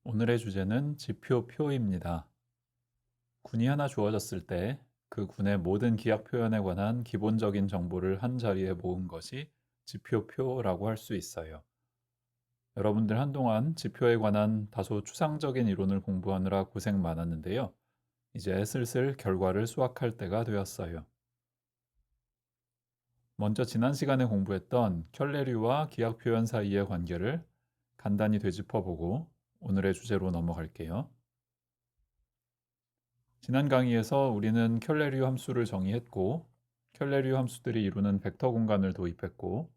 오늘의 주제는 지표표입니다. 군이 하나 주어졌을 때 그 군의 모든 기약 표현에 관한 기본적인 정보를 한 자리에 모은 것이 지표표라고 할 수 있어요. 여러분들 한동안 지표에 관한 다소 추상적인 이론을 공부하느라 고생 많았는데요. 이제 슬슬 결과를 수확할 때가 되었어요. 먼저 지난 시간에 공부했던 켤레류와 기약 표현 사이의 관계를 간단히 되짚어보고 오늘의 주제로 넘어갈게요. 지난 강의에서 우리는 켤레류 함수를 정의했고, 켤레류 함수들이 이루는 벡터 공간을 도입했고,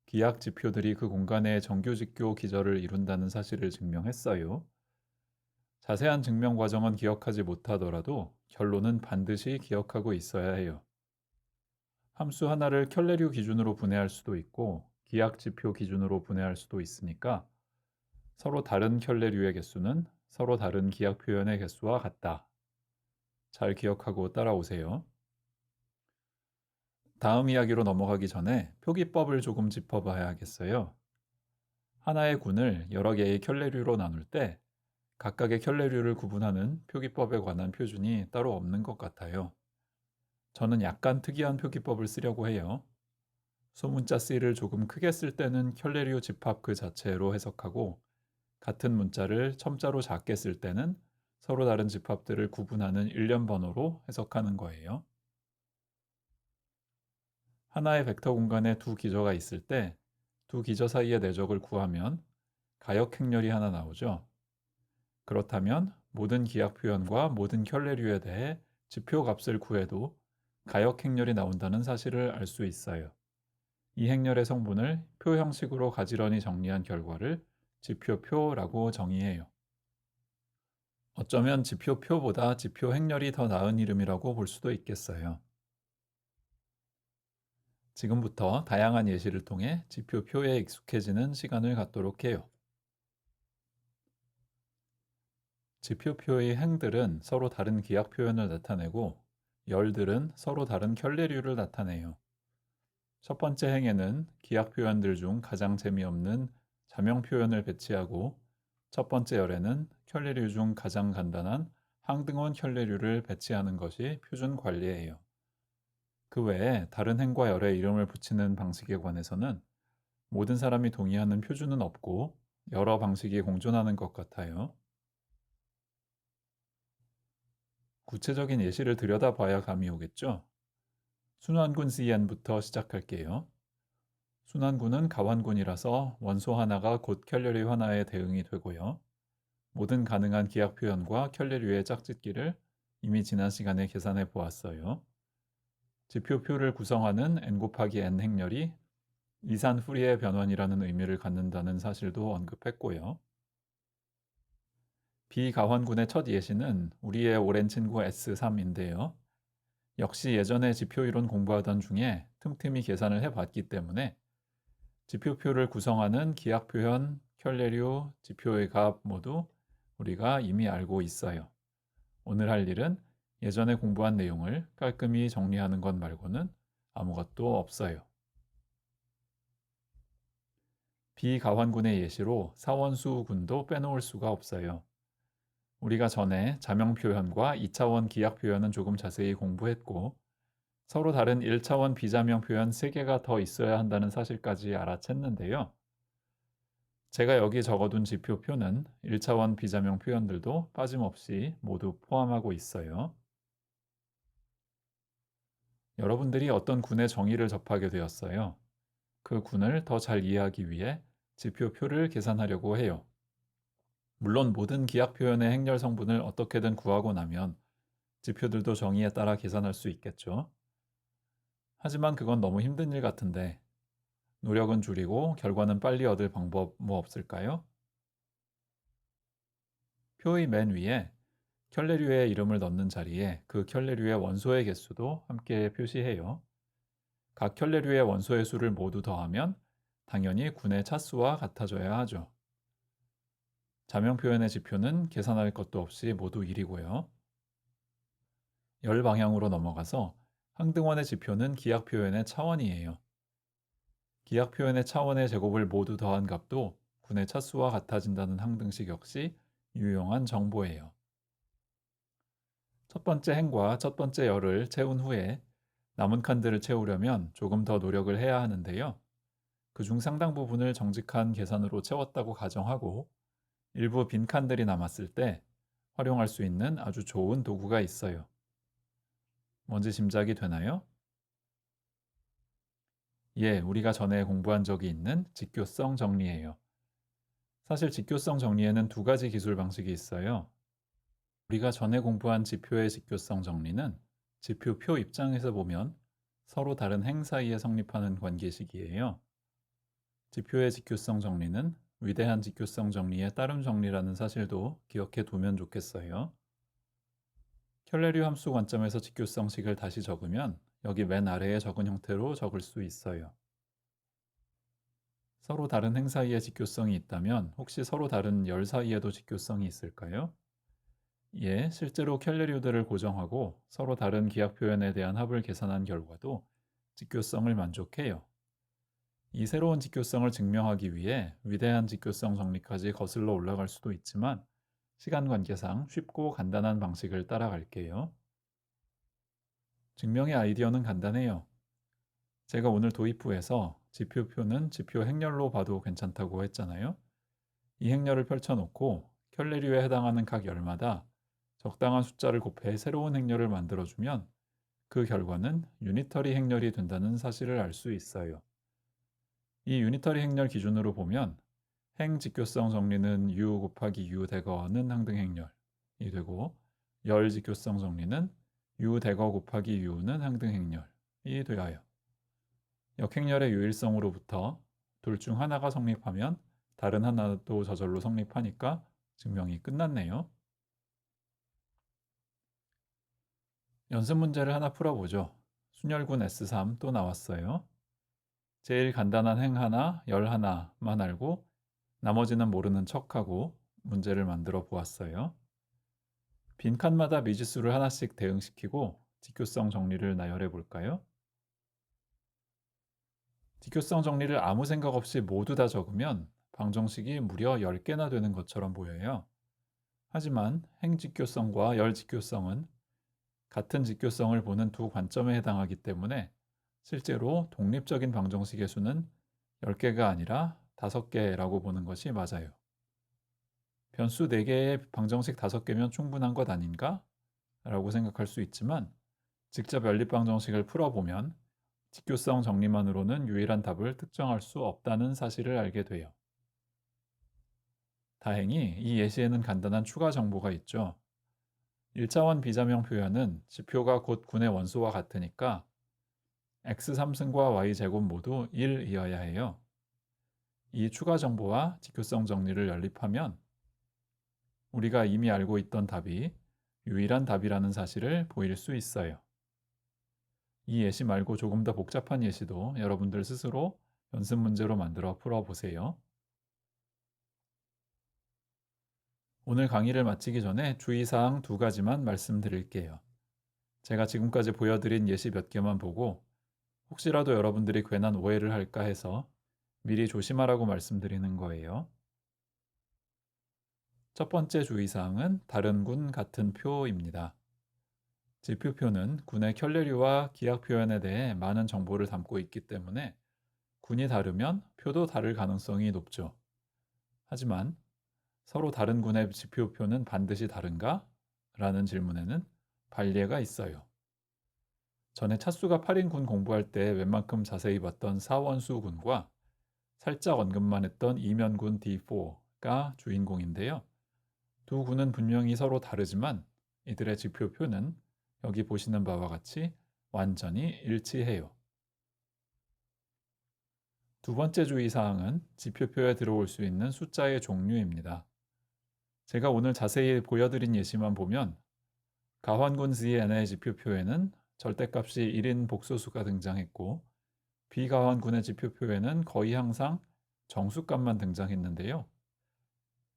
기하 지표들이 그 공간의 정규직교 기절을 이룬다는 사실을 증명했어요. 자세한 증명 과정은 기억하지 못하더라도 결론은 반드시 기억하고 있어야 해요. 함수 하나를 켤레류 기준으로 분해할 수도 있고, 기하 지표 기준으로 분해할 수도 있으니까 서로 다른 켤레류의 개수는 서로 다른 기하 표현의 개수와 같다. 잘 기억하고 따라오세요. 다음 이야기로 넘어가기 전에 표기법을 조금 짚어봐야겠어요. 하나의 군을 여러 개의 켤레류로 나눌 때 각각의 켤레류를 구분하는 표기법에 관한 표준이 따로 없는 것 같아요. 저는 약간 특이한 표기법을 쓰려고 해요. 소문자 C를 조금 크게 쓸 때는 켤레류 집합 그 자체로 해석하고, 같은 문자를 첨자로 작게 쓸 때는 서로 다른 집합들을 구분하는 일련 번호로 해석하는 거예요. 하나의 벡터 공간에 두 기저가 있을 때 두 기저 사이의 내적을 구하면 가역 행렬이 하나 나오죠. 그렇다면 모든 기하 표현과 모든 켤레류에 대해 지표 값을 구해도 가역 행렬이 나온다는 사실을 알 수 있어요. 이 행렬의 성분을 표 형식으로 가지런히 정리한 결과를 지표표라고 정의해요. 어쩌면 지표표보다 지표 행렬이 더 나은 이름이라고 볼 수도 있겠어요. 지금부터 다양한 예시를 통해 지표표에 익숙해지는 시간을 갖도록 해요. 지표표의 행들은 서로 다른 기하 표현을 나타내고, 열들은 서로 다른 켤레류를 나타내요. 첫 번째 행에는 기하 표현들 중 가장 재미없는 자명 표현을 배치하고, 첫 번째 열에는 켤레류 중 가장 간단한 항등원 켤레류를 배치하는 것이 표준 관리예요. 그 외에 다른 행과 열에 이름을 붙이는 방식에 관해서는 모든 사람이 동의하는 표준은 없고 여러 방식이 공존하는 것 같아요. 구체적인 예시를 들여다봐야 감이 오겠죠? 순환군 CN부터 시작할게요. 순환군은 가환군이라서 원소 하나가 곧 켤레류 하나의 대응이 되고요. 모든 가능한 기하 표현과 켤레류의 짝짓기를 이미 지난 시간에 계산해 보았어요. 지표표를 구성하는 n 곱하기 n 행렬이 이산 후리의 변환이라는 의미를 갖는다는 사실도 언급했고요. 비가환군의 첫 예시는 우리의 오랜 친구 S3인데요. 역시 예전에 지표이론 공부하던 중에 틈틈이 계산을 해봤기 때문에 지표표를 구성하는 기하 표현, 켤레류, 지표의 값 모두 우리가 이미 알고 있어요. 오늘 할 일은 예전에 공부한 내용을 깔끔히 정리하는 것 말고는 아무것도 없어요. 비가환군의 예시로 사원수 군도 빼놓을 수가 없어요. 우리가 전에 자명 표현과 2차원 기하 표현은 조금 자세히 공부했고, 서로 다른 1차원 비자명 표현 3개가 더 있어야 한다는 사실까지 알아챘는데요. 제가 여기 적어둔 지표표는 1차원 비자명 표현들도 빠짐없이 모두 포함하고 있어요. 여러분들이 어떤 군의 정의를 접하게 되었어요. 그 군을 더 잘 이해하기 위해 지표표를 계산하려고 해요. 물론 모든 기하 표현의 행렬 성분을 어떻게든 구하고 나면 지표들도 정의에 따라 계산할 수 있겠죠. 하지만 그건 너무 힘든 일 같은데 노력은 줄이고 결과는 빨리 얻을 방법 뭐 없을까요? 표의 맨 위에 켤레류의 이름을 넣는 자리에 그 켤레류의 원소의 개수도 함께 표시해요. 각 켤레류의 원소의 수를 모두 더하면 당연히 군의 차수와 같아져야 하죠. 자명 표현의 지표는 계산할 것도 없이 모두 1이고요. 열 방향으로 넘어가서 항등원의 지표는 기하 표현의 차원이에요. 기하 표현의 차원의 제곱을 모두 더한 값도 군의 차수와 같아진다는 항등식 역시 유용한 정보예요. 첫 번째 행과 첫 번째 열을 채운 후에 남은 칸들을 채우려면 조금 더 노력을 해야 하는데요. 그중 상당 부분을 정직한 계산으로 채웠다고 가정하고 일부 빈 칸들이 남았을 때 활용할 수 있는 아주 좋은 도구가 있어요. 뭔지 짐작이 되나요? 예, 우리가 전에 공부한 적이 있는 직교성 정리예요. 사실 직교성 정리에는 두 가지 기술 방식이 있어요. 우리가 전에 공부한 지표의 직교성 정리는 지표표 입장에서 보면 서로 다른 행 사이에 성립하는 관계식이에요. 지표의 직교성 정리는 위대한 직교성 정리의 따름 정리라는 사실도 기억해 두면 좋겠어요. 켤레류 함수 관점에서 직교성식을 다시 적으면 여기 맨 아래에 적은 형태로 적을 수 있어요. 서로 다른 행 사이에 직교성이 있다면 혹시 서로 다른 열 사이에도 직교성이 있을까요? 예, 실제로 켤레류들을 고정하고 서로 다른 기하 표현에 대한 합을 계산한 결과도 직교성을 만족해요. 이 새로운 직교성을 증명하기 위해 위대한 직교성 정리까지 거슬러 올라갈 수도 있지만 시간 관계상 쉽고 간단한 방식을 따라갈게요. 증명의 아이디어는 간단해요. 제가 오늘 도입부에서 지표표는 지표 행렬로 봐도 괜찮다고 했잖아요. 이 행렬을 펼쳐놓고 켤레류에 해당하는 각 열마다 적당한 숫자를 곱해 새로운 행렬을 만들어주면 그 결과는 유니터리 행렬이 된다는 사실을 알 수 있어요. 이 유니터리 행렬 기준으로 보면 행 직교성 정리는 u 곱하기 u 대거는 항등 행렬이 되고 열 직교성 정리는 u 대거 곱하기 u는 항등 행렬이 되어요. 역행렬의 유일성으로부터 둘 중 하나가 성립하면 다른 하나도 저절로 성립하니까 증명이 끝났네요. 연습 문제를 하나 풀어보죠. 순열군 S3 또 나왔어요. 제일 간단한 행 하나, 열 하나만 알고 나머지는 모르는 척하고 문제를 만들어 보았어요. 빈칸마다 미지수를 하나씩 대응시키고 직교성 정리를 나열해 볼까요? 직교성 정리를 아무 생각 없이 모두 다 적으면 방정식이 무려 10개나 되는 것처럼 보여요. 하지만 행직교성과 열직교성은 같은 직교성을 보는 두 관점에 해당하기 때문에 실제로 독립적인 방정식의 수는 10개가 아니라 5개라고 보는 것이 맞아요. 변수 4개의 방정식 5개면 충분한 것 아닌가? 라고 생각할 수 있지만 직접 연립 방정식을 풀어보면 직교성 정리만으로는 유일한 답을 특정할 수 없다는 사실을 알게 돼요. 다행히 이 예시에는 간단한 추가 정보가 있죠. 1차원 비자명 표현은 지표가 곧 군의 원소와 같으니까 x3승과 y제곱 모두 1이어야 해요. 이 추가 정보와 직교성 정리를 연립하면 우리가 이미 알고 있던 답이 유일한 답이라는 사실을 보일 수 있어요. 이 예시 말고 조금 더 복잡한 예시도 여러분들 스스로 연습 문제로 만들어 풀어보세요. 오늘 강의를 마치기 전에 주의사항 2가지만 말씀드릴게요. 제가 지금까지 보여드린 예시 몇 개만 보고 혹시라도 여러분들이 괜한 오해를 할까 해서 미리 조심하라고 말씀드리는 거예요. 첫 번째 주의사항은 다른 군 같은 표입니다. 지표표는 군의 켤레류와 기하 표현에 대해 많은 정보를 담고 있기 때문에 군이 다르면 표도 다를 가능성이 높죠. 하지만 서로 다른 군의 지표표는 반드시 다른가? 라는 질문에는 반례가 있어요. 전에 차수가 8인 군 공부할 때 웬만큼 자세히 봤던 사원수 군과 살짝 언급만 했던 이면군 D4가 주인공인데요. 두 군은 분명히 서로 다르지만 이들의 지표표는 여기 보시는 바와 같이 완전히 일치해요. 두 번째 주의사항은 지표표에 들어올 수 있는 숫자의 종류입니다. 제가 오늘 자세히 보여드린 예시만 보면 가환군 ZN의 지표표에는 절대값이 1인 복소수가 등장했고 비가환군의 지표표에는 거의 항상 정수값만 등장했는데요.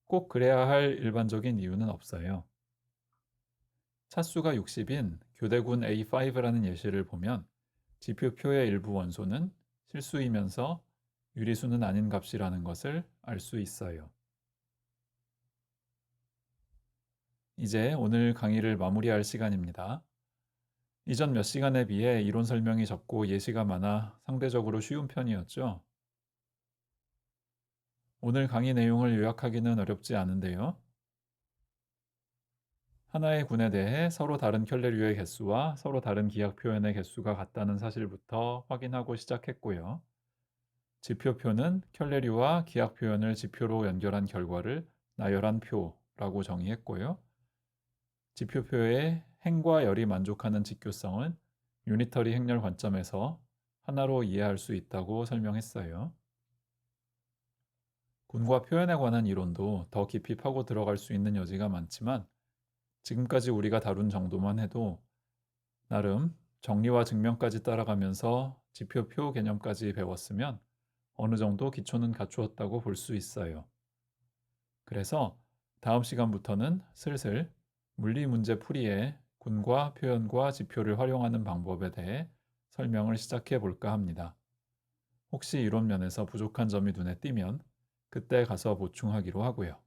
꼭 그래야 할 일반적인 이유는 없어요. 차수가 60인 교대군 A5라는 예시를 보면 지표표의 일부 원소는 실수이면서 유리수는 아닌 값이라는 것을 알 수 있어요. 이제 오늘 강의를 마무리할 시간입니다. 이전 몇 시간에 비해 이론 설명이 적고 예시가 많아 상대적으로 쉬운 편이었죠. 오늘 강의 내용을 요약하기는 어렵지 않은데요. 하나의 군에 대해 서로 다른 켤레류의 개수와 서로 다른 기하 표현의 개수가 같다는 사실부터 확인하고 시작했고요. 지표표는 켤레류와 기하 표현을 지표로 연결한 결과를 나열한 표라고 정의했고요. 지표표의 행과 열이 만족하는 직교성은 유니터리 행렬 관점에서 하나로 이해할 수 있다고 설명했어요. 군과 표현에 관한 이론도 더 깊이 파고 들어갈 수 있는 여지가 많지만 지금까지 우리가 다룬 정도만 해도 나름 정리와 증명까지 따라가면서 지표표 개념까지 배웠으면 어느 정도 기초는 갖추었다고 볼 수 있어요. 그래서 다음 시간부터는 슬슬 물리 문제 풀이에 군과 표현과 지표를 활용하는 방법에 대해 설명을 시작해 볼까 합니다. 혹시 이론 면에서 부족한 점이 눈에 띄면 그때 가서 보충하기로 하고요.